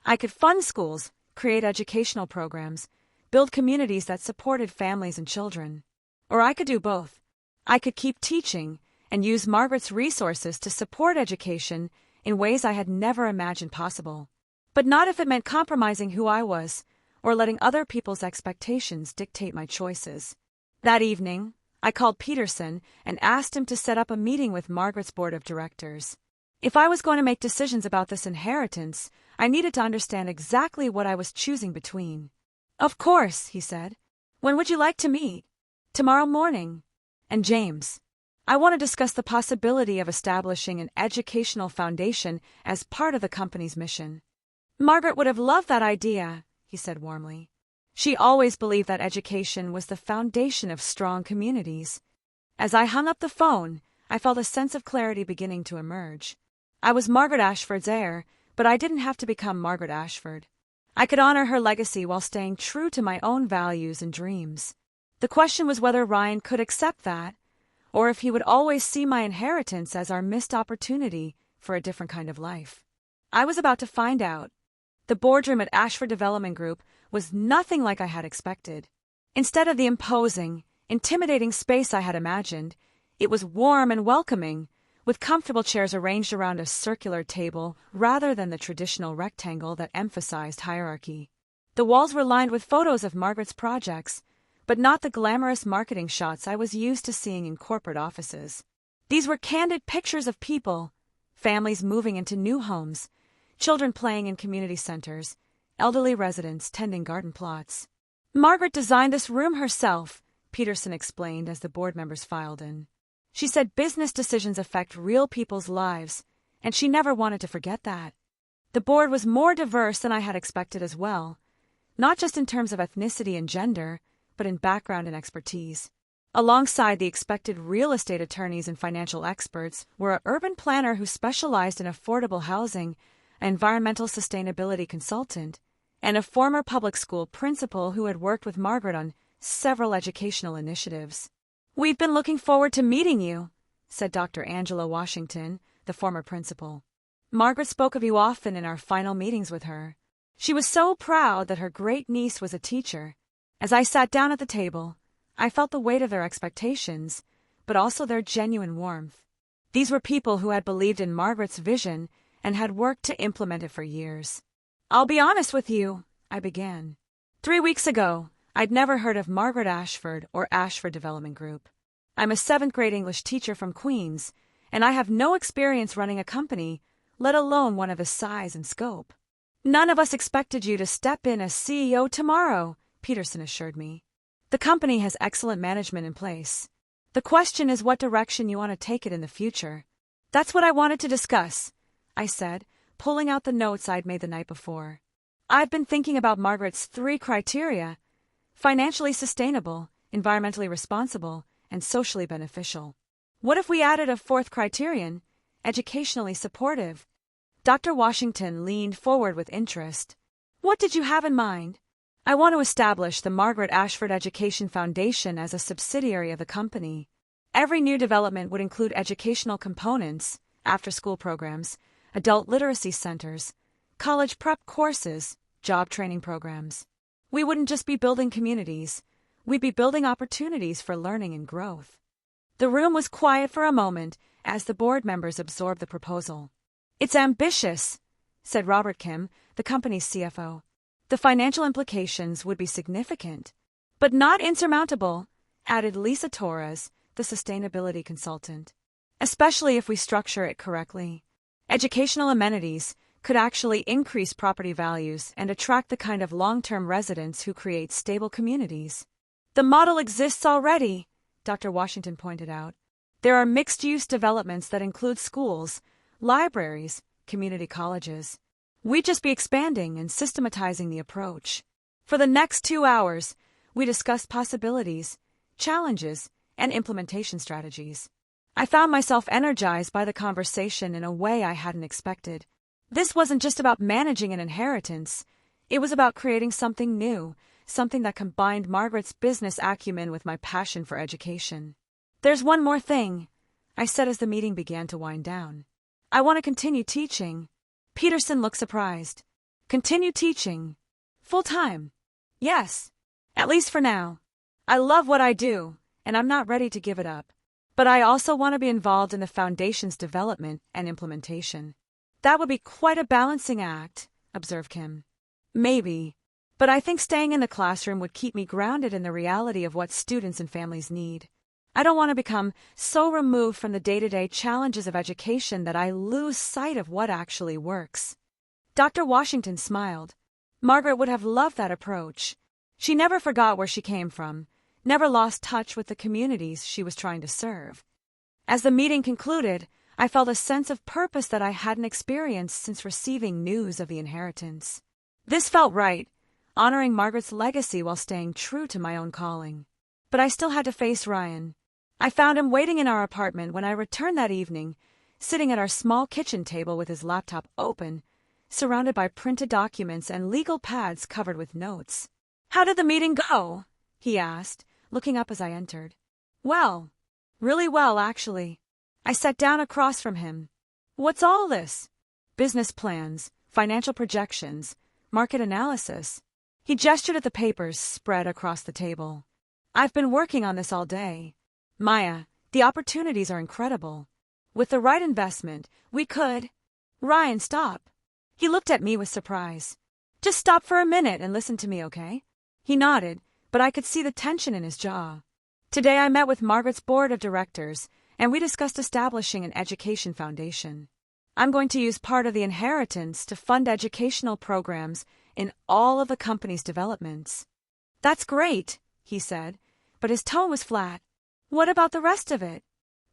I could fund schools, create educational programs, build communities that supported families and children. Or I could do both. I could keep teaching and use Margaret's resources to support education in ways I had never imagined possible. But not if it meant compromising who I was, or letting other people's expectations dictate my choices. That evening, I called Peterson and asked him to set up a meeting with Margaret's board of directors. If I was going to make decisions about this inheritance, I needed to understand exactly what I was choosing between. "Of course," he said. "When would you like to meet?" "Tomorrow morning." "And James, I want to discuss the possibility of establishing an educational foundation as part of the company's mission." "Margaret would have loved that idea," he said warmly. She always believed that education was the foundation of strong communities. As I hung up the phone, I felt a sense of clarity beginning to emerge. I was Margaret Ashford's heir, but I didn't have to become Margaret Ashford. I could honor her legacy while staying true to my own values and dreams. The question was whether Ryan could accept that, or if he would always see my inheritance as our missed opportunity for a different kind of life. I was about to find out. The boardroom at Ashford Development Group was nothing like I had expected. Instead of the imposing, intimidating space I had imagined, it was warm and welcoming, with comfortable chairs arranged around a circular table rather than the traditional rectangle that emphasized hierarchy. The walls were lined with photos of Margaret's projects, but not the glamorous marketing shots I was used to seeing in corporate offices. These were candid pictures of people, families moving into new homes, children playing in community centers, elderly residents tending garden plots. "Margaret designed this room herself," Peterson explained as the board members filed in. "She said business decisions affect real people's lives, and she never wanted to forget that." The board was more diverse than I had expected as well, not just in terms of ethnicity and gender, but in background and expertise. Alongside the expected real estate attorneys and financial experts were an urban planner who specialized in affordable housing, an environmental sustainability consultant, and a former public school principal who had worked with Margaret on several educational initiatives. "We've been looking forward to meeting you," said Dr. Angela Washington, the former principal. "Margaret spoke of you often in our final meetings with her. She was so proud that her great-niece was a teacher." As I sat down at the table, I felt the weight of their expectations, but also their genuine warmth. These were people who had believed in Margaret's vision and had worked to implement it for years. "I'll be honest with you," I began. 3 weeks ago, I'd never heard of Margaret Ashford or Ashford Development Group. I'm a 7th-grade English teacher from Queens, and I have no experience running a company, let alone one of this size and scope. "None of us expected you to step in as CEO tomorrow," Peterson assured me. "The company has excellent management in place. The question is what direction you want to take it in the future." "That's what I wanted to discuss," I said, pulling out the notes I'd made the night before. "I've been thinking about Margaret's 3 criteria: financially sustainable, environmentally responsible, and socially beneficial. What if we added a 4th criterion, educationally supportive?" Dr. Washington leaned forward with interest. "What did you have in mind?" "I want to establish the Margaret Ashford Education Foundation as a subsidiary of the company. Every new development would include educational components, after-school programs, adult literacy centers, college prep courses, job training programs. We wouldn't just be building communities, we'd be building opportunities for learning and growth." The room was quiet for a moment as the board members absorbed the proposal. "It's ambitious," said Robert Kim, the company's CFO. "The financial implications would be significant, but not insurmountable," added Lisa Torres, the sustainability consultant. "Especially if we structure it correctly. Educational amenities could actually increase property values and attract the kind of long-term residents who create stable communities." "The model exists already," Dr. Washington pointed out. "There are mixed-use developments that include schools, libraries, community colleges. We'd just be expanding and systematizing the approach." For the next 2 hours, we discussed possibilities, challenges, and implementation strategies. I found myself energized by the conversation in a way I hadn't expected. This wasn't just about managing an inheritance. It was about creating something new, something that combined Margaret's business acumen with my passion for education. "There's one more thing," I said as the meeting began to wind down. "I want to continue teaching." Peterson looked surprised. "Continue teaching? Full-time?" "Yes, at least for now. I love what I do, and I'm not ready to give it up. But I also want to be involved in the foundation's development and implementation." "That would be quite a balancing act," observed Kim. "Maybe, But I think staying in the classroom would keep me grounded in the reality of what students and families need. I don't want to become so removed from the day-to-day challenges of education that I lose sight of what actually works. Dr. Washington smiled. Margaret would have loved that approach. She never forgot where she came from, never lost touch with the communities she was trying to serve. As the meeting concluded, I felt a sense of purpose that I hadn't experienced since receiving news of the inheritance. This felt right, honoring Margaret's legacy while staying true to my own calling. But I still had to face Ryan. I found him waiting in our apartment when I returned that evening, sitting at our small kitchen table with his laptop open, surrounded by printed documents and legal pads covered with notes. "How did the meeting go?" he asked, looking up as I entered. "Well, really well, actually." I sat down across from him. "What's all this?" "Business plans, financial projections, market analysis." He gestured at the papers spread across the table. "I've been working on this all day. Maya, the opportunities are incredible. With the right investment, we could—" "Ryan, stop." He looked at me with surprise. "Just stop for a minute and listen to me, okay?" He nodded, but I could see the tension in his jaw. "Today I met with Margaret's board of directors, and we discussed establishing an education foundation. I'm going to use part of the inheritance to fund educational programs in all of the company's developments." "That's great," he said, but his tone was flat. "What about the rest of it?"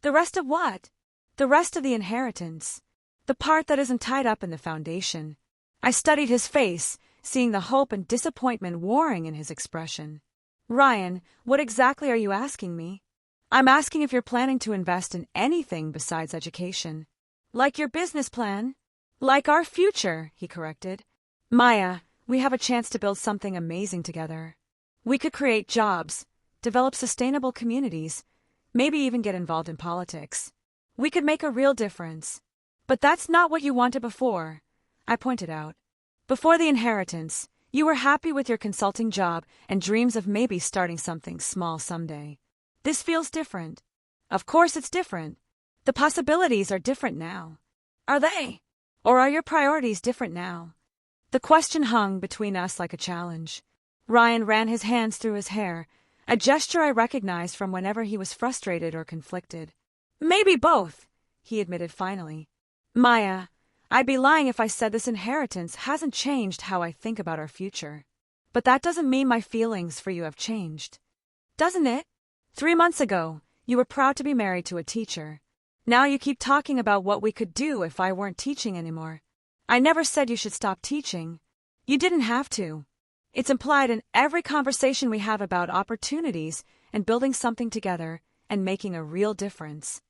"The rest of what?" "The rest of the inheritance. The part that isn't tied up in the foundation." I studied his face, seeing the hope and disappointment warring in his expression. "Ryan, what exactly are you asking me?" "I'm asking if you're planning to invest in anything besides education." "Like your business plan?" "Like our future," he corrected. "Maya, we have a chance to build something amazing together. We could create jobs, develop sustainable communities, maybe even get involved in politics. We could make a real difference." "But that's not what you wanted before," I pointed out. "Before the inheritance, you were happy with your consulting job and dreams of maybe starting something small someday. This feels different." "Of course it's different. The possibilities are different now." "Are they? Or are your priorities different now?" The question hung between us like a challenge. Ryan ran his hands through his hair, a gesture I recognized from whenever he was frustrated or conflicted. "Maybe both," he admitted finally. "Maya, I'd be lying if I said this inheritance hasn't changed how I think about our future. But that doesn't mean my feelings for you have changed. Doesn't it? 3 months ago, you were proud to be married to a teacher. Now you keep talking about what we could do if I weren't teaching anymore. I never said you should stop teaching. You didn't have to. It's implied in every conversation we have about opportunities and building something together and making a real difference.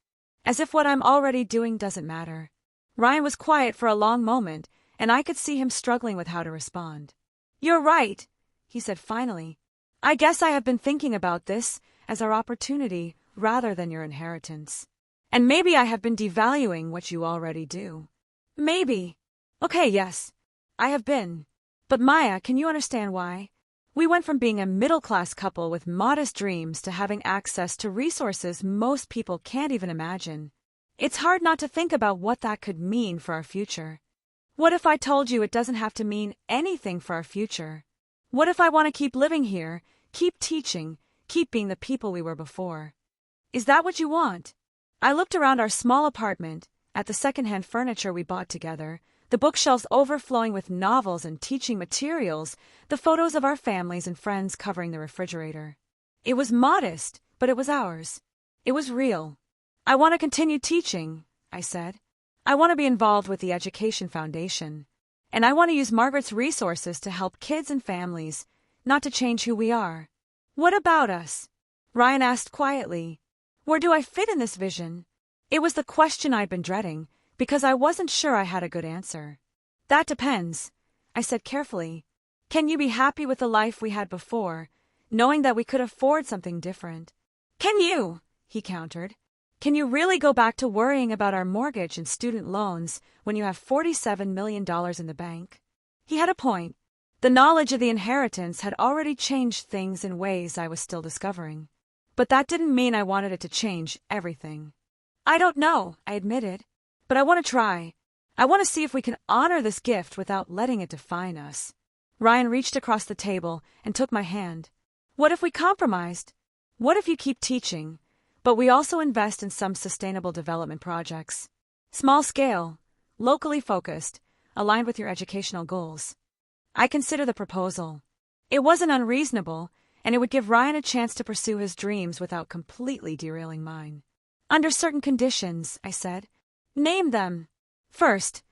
As if what I'm already doing doesn't matter." Ryan was quiet for a long moment, and I could see him struggling with how to respond. "You're right," he said finally. "I guess I have been thinking about this as our opportunity rather than your inheritance. And maybe I have been devaluing what you already do." "Maybe." "Okay, yes, I have been. But Maya, can you understand why? We went from being a middle-class couple with modest dreams to having access to resources most people can't even imagine. It's hard not to think about what that could mean for our future. What if I told you it doesn't have to mean anything for our future? What if I want to keep living here, keep teaching, keep being the people we were before? Is that what you want?" I looked around our small apartment, at the secondhand furniture we bought together, the bookshelves overflowing with novels and teaching materials, the photos of our families and friends covering the refrigerator. It was modest, but it was ours. It was real. "I want to continue teaching," I said. "I want to be involved with the Education Foundation. And I want to use Margaret's resources to help kids and families, not to change who we are." "What about us?" Ryan asked quietly. "Where do I fit in this vision?" It was the question I'd been dreading, because I wasn't sure I had a good answer. "That depends," I said carefully. "Can you be happy with the life we had before, knowing that we could afford something different?" "Can you?" he countered. "Can you really go back to worrying about our mortgage and student loans when you have $47 million in the bank?" He had a point. The knowledge of the inheritance had already changed things in ways I was still discovering. But that didn't mean I wanted it to change everything. "I don't know," I admitted. "But I want to try. I want to see if we can honor this gift without letting it define us." Ryan reached across the table and took my hand. What if we compromised? What if you keep teaching, but we also invest in some sustainable development projects? Small scale, locally focused, aligned with your educational goals. I consider the proposal. It wasn't unreasonable, and it would give Ryan a chance to pursue his dreams without completely derailing mine. Under certain conditions, I said. Name them. First,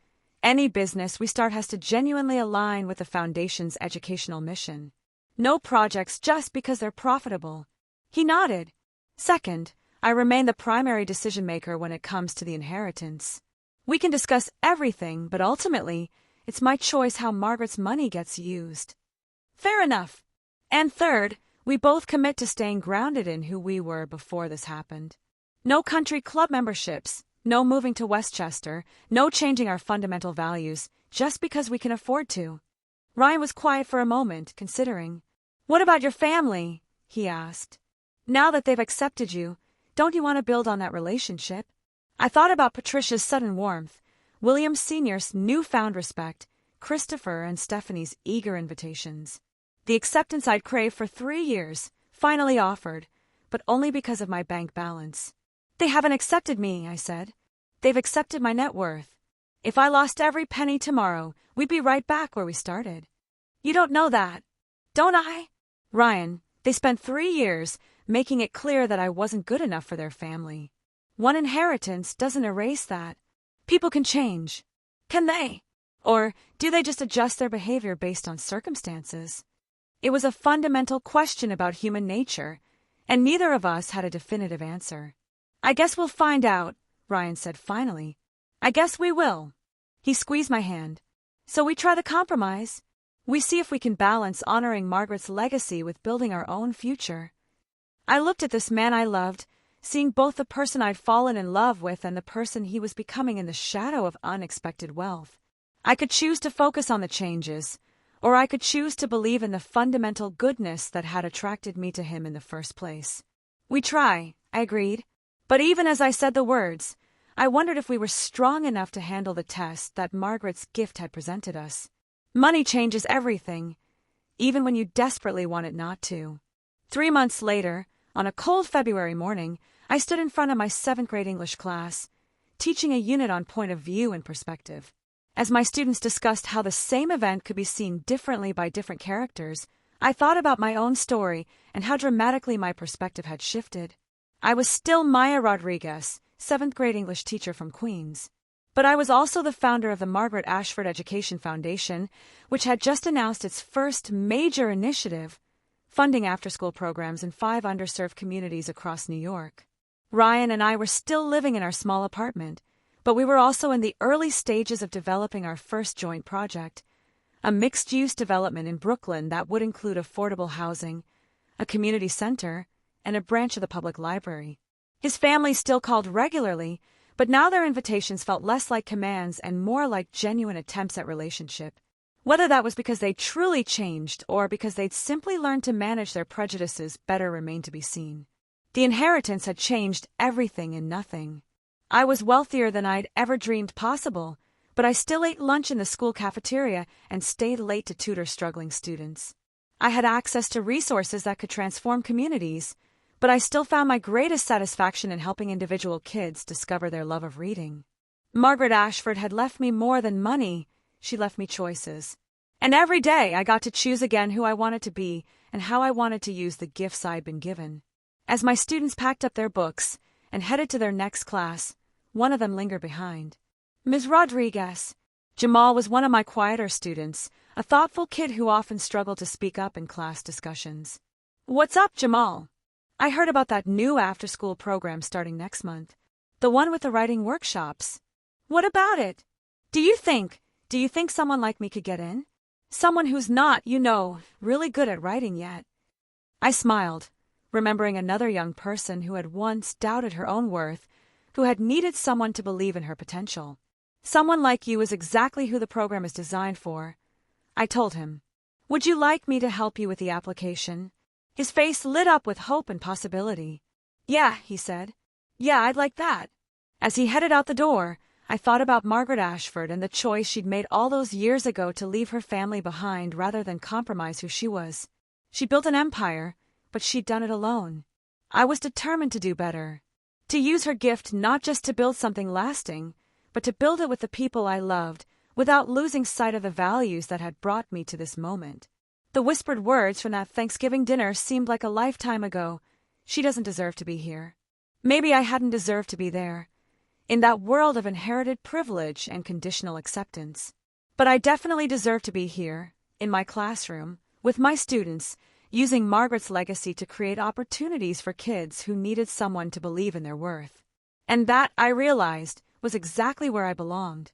any business we start has to genuinely align with the Foundation's educational mission. No projects just because they're profitable. He nodded. Second, I remain the primary decision-maker when it comes to the inheritance. We can discuss everything, but ultimately, it's my choice how Margaret's money gets used. Fair enough. And third, we both commit to staying grounded in who we were before this happened. No country club memberships, no moving to Westchester, no changing our fundamental values, just because we can afford to. Ryan was quiet for a moment, considering. What about your family? He asked. Now that they've accepted you, don't you want to build on that relationship? I thought about Patricia's sudden warmth, William Sr.'s newfound respect, Christopher and Stephanie's eager invitations. The acceptance I'd craved for 3 years, finally offered, but only because of my bank balance. They haven't accepted me, I said. They've accepted my net worth. If I lost every penny tomorrow, we'd be right back where we started. You don't know that. Don't I? Ryan, they spent 3 years making it clear that I wasn't good enough for their family. One inheritance doesn't erase that. People can change. Can they? Or do they just adjust their behavior based on circumstances? It was a fundamental question about human nature, and neither of us had a definitive answer. I guess we'll find out, Ryan said finally. I guess we will. He squeezed my hand. So we try the compromise. We see if we can balance honoring Margaret's legacy with building our own future. I looked at this man I loved, seeing both the person I'd fallen in love with and the person he was becoming in the shadow of unexpected wealth. I could choose to focus on the changes, or I could choose to believe in the fundamental goodness that had attracted me to him in the first place. We try, I agreed. But even as I said the words, I wondered if we were strong enough to handle the test that Margaret's gift had presented us. Money changes everything, even when you desperately want it not to. 3 months later, on a cold February morning, I stood in front of my 7th grade English class, teaching a unit on point of view and perspective. As my students discussed how the same event could be seen differently by different characters, I thought about my own story and how dramatically my perspective had shifted. I was still Maya Rodriguez, 7th grade English teacher from Queens. But I was also the founder of the Margaret Ashford Education Foundation, which had just announced its first major initiative, funding after-school programs in 5 underserved communities across New York. Ryan and I were still living in our small apartment, but we were also in the early stages of developing our first joint project, a mixed-use development in Brooklyn that would include affordable housing, a community center, and a branch of the public library. His family still called regularly, but now their invitations felt less like commands and more like genuine attempts at relationship. Whether that was because they'd truly changed or because they'd simply learned to manage their prejudices better remained to be seen. The inheritance had changed everything and nothing. I was wealthier than I'd ever dreamed possible, but I still ate lunch in the school cafeteria and stayed late to tutor struggling students. I had access to resources that could transform communities, but I still found my greatest satisfaction in helping individual kids discover their love of reading. Margaret Ashford had left me more than money. She left me choices. And every day I got to choose again who I wanted to be and how I wanted to use the gifts I'd been given. As my students packed up their books and headed to their next class, one of them lingered behind. Ms. Rodriguez. Jamal was one of my quieter students, a thoughtful kid who often struggled to speak up in class discussions. What's up, Jamal? I heard about that new after-school program starting next month. The one with the writing workshops. What about it? Do you think someone like me could get in? Someone who's not, really good at writing yet. I smiled, remembering another young person who had once doubted her own worth, who had needed someone to believe in her potential. Someone like you is exactly who the program is designed for. I told him. Would you like me to help you with the application? His face lit up with hope and possibility. Yeah, he said. Yeah, I'd like that. As he headed out the door, I thought about Margaret Ashford and the choice she'd made all those years ago to leave her family behind rather than compromise who she was. She built an empire, but she'd done it alone. I was determined to do better. To use her gift not just to build something lasting, but to build it with the people I loved, without losing sight of the values that had brought me to this moment. The whispered words from that Thanksgiving dinner seemed like a lifetime ago. She doesn't deserve to be here. Maybe I hadn't deserved to be there, in that world of inherited privilege and conditional acceptance. But I definitely deserve to be here, in my classroom, with my students, using Margaret's legacy to create opportunities for kids who needed someone to believe in their worth. And that, I realized, was exactly where I belonged.